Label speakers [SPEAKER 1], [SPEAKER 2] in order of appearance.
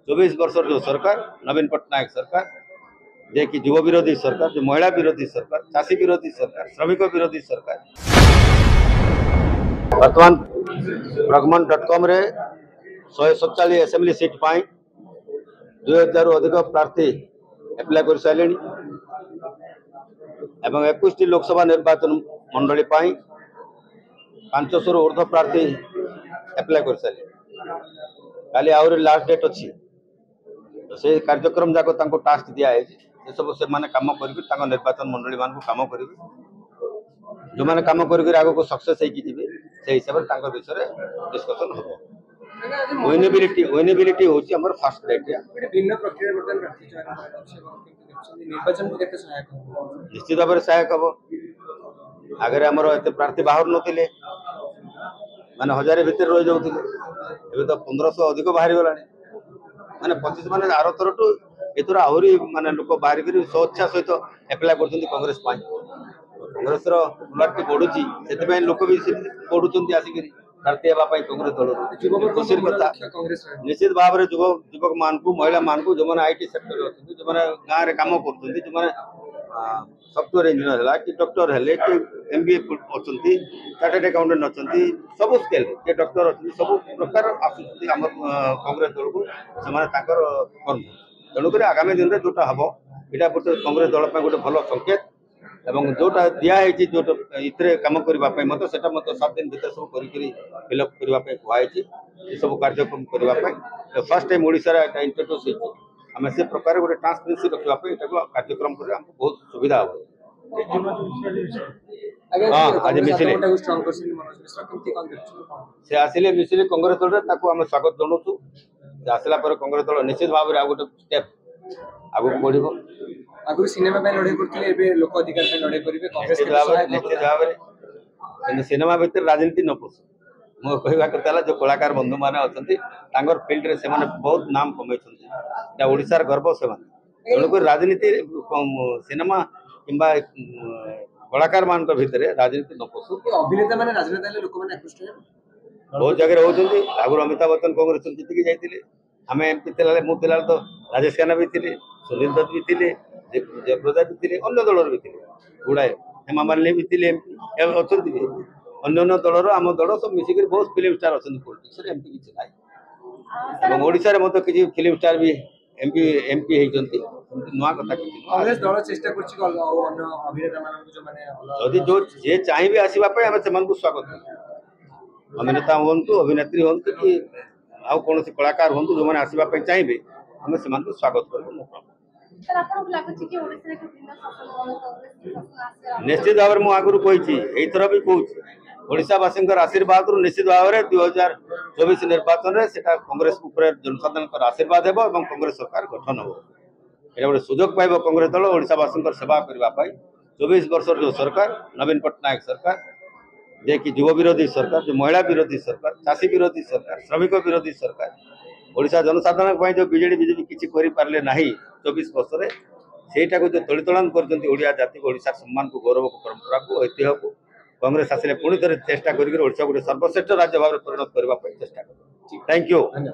[SPEAKER 1] 24 वर्ष जो सरकार नवीन पट्टनायक सरकार जे कि युव विरोधी सरकार, जो महिला विरोधी सरकार, चाषी विरोधी सरकार, श्रमिक विरोधी सरकार। वर्तमान प्रगमन.com रे 147 असेंबली सीट पाई 2000 अधिक प्रार्थी एप्लाय कर सारे एवं 21 लोकसभा निर्वाचन मंडली 500 ऊर्ध्व प्रार्थी एप्लाय कर सारे काली आउरी लास्ट डेट अच्छी से कार्यक्रम जाक टास्क दिखाई से सब से माने काम कर निर्वाचन मंडली मान काम कर जो मैंने काम कर आगे को सक्सेस से हिसाब से विषय डिस्कसन हम विनेबिलिटी हूँ आम फास्ट क्राइटेरिया निश्चित भाव में सहायक हम आगे आमर एत प्रार्थी बाहर नथिले माने 1000 भितर रही जाऊे ए तो 1500 अधिक बाहरी गला माने 25 माने आर थरठू एथर आहरी माने लोक बाहर कर स्वेच्छा सहित एप्लाय कर कांग्रेस कांग्रेस पॉपुलारिटी बढ़ुची से लोक भी बढ़ुं आसिक प्रार्थी हाँपाई कांग्रेस दल खुशी कथा निश्चित भाव में युवक मान को महिला मान को जो मैंने IT सेक्टर अच्छे जो मैंने गाँव में कम कर जो मैंने सफ्टवेयर इंजीनियर है कि डॉक्टर है कि MBA अच्छा चार्टर्ड अकाउंटेंट अच्छा सब स्केल के डॉक्टर अच्छे सब प्रकार आसुच्च आम कांग्रेस दल को कर्म तेणुक आगामी दिन में जोटा हम यहाँ गोटे कांग्रेस दल गोटे भल संकेत एवं जोटा दिखाई जो इतने कम करने मत से 7 दिन भर सब फिलअप करने कहुई सब कार्यक्रम करने फर्स्ट टाइम ओडिशा इंट्रोड्यूस आम से प्रकार गोटे ट्रांसपेरेंसी रखापी कार्यक्रम कर बहुत सुविधा हम आज मिसिले से आसिले मिसिले कांग्रेस दल आम स्वागत जनाऊँ आसला कांग्रेस दल निश्चित भाव में गोटे स्टेप आगे बढ़
[SPEAKER 2] आगु सिनेमा पे लड़ाई करथिले एबे लोक अधिकार पे लड़ाई करिवे कांग्रेस के
[SPEAKER 1] निश्चित भाव में सिनेमा भीतर राजनीति न पसु मो कहवा कथा जो कलाकार बंधु माने अछंती तांगर फील्ड रे से माने बहुत नाम कमाई छंती एटा ओडिसा रे गर्व से माने तेणुक राजनीति सिनेमा किंबा कलाकार मान भीतर राजनीति न पसु
[SPEAKER 2] अभिनेता माने राजनेता लोक माने आकृष्ट
[SPEAKER 1] बहुत जगह होचंती आगु अमिताभ बच्चन कांग्रेस जीत के जाइतिले आमे एमपी तिलाले मु तिलाले तो राजेश खन्ना भी थिले सुनील दत्त भी थिले जयप्रदा भी थिले अन्य दलर भी थिले गुड़ाए हेमा मालिनी भी थिले अच्छा अन्य दलर आम दल सब मिसिक बहुत फिल्म स्टार अच्छा पॉलिटिक्स एमपी किसी ना ओडिशा रे मत किसी फिल्म स्टार भी एमपी होती नुआ कथा
[SPEAKER 2] कांग्रेस दल चेष्टा करछि अन्य अभिनेता मानन जो माने
[SPEAKER 1] यदि जो जे चाहिए आसीबा पे हम सेमान को स्वागत करू अभिनेता हंतु अभिनेत्री हंतु कि आउ कौन कलाकार हूँ जो मैंने आसवाई चाहिए आम से स्वागत करूँ निश्चित भाव में मुझे आगुरी कही एथर भी कहूँ ओडावासी आशीर्वाद निश्चित भाव में 2024 निर्वाचन में कांग्रेस जनसाधारण आशीर्वाद हो कांग्रेस सरकार गठन हो ये गोटे सुजोग पाइब कांग्रेस दल ओडावासी सेवा करने 24 वर्ष जो सरकार नवीन पट्टनायक सरकार जे कि युव विरोधी सरकार, जो महिला विरोधी सरकार, चाषी विरोधी सरकार, श्रमिक विरोधी सरकार ओडिशा जनसाधारण जो बीजेडी बीजेपी किसी करें ना 24 वर्ष में सेटा को जो तलितलान कर जाति को ओडिशा सम्मान को गौरव को परंपरा को ऐतिह्य को कांग्रेस आसिले पुणी थे चेष्टा कर गोटे सर्वश्रेष्ठ राज्य भाव में परिणत करने चेष्टा कर। Thank you.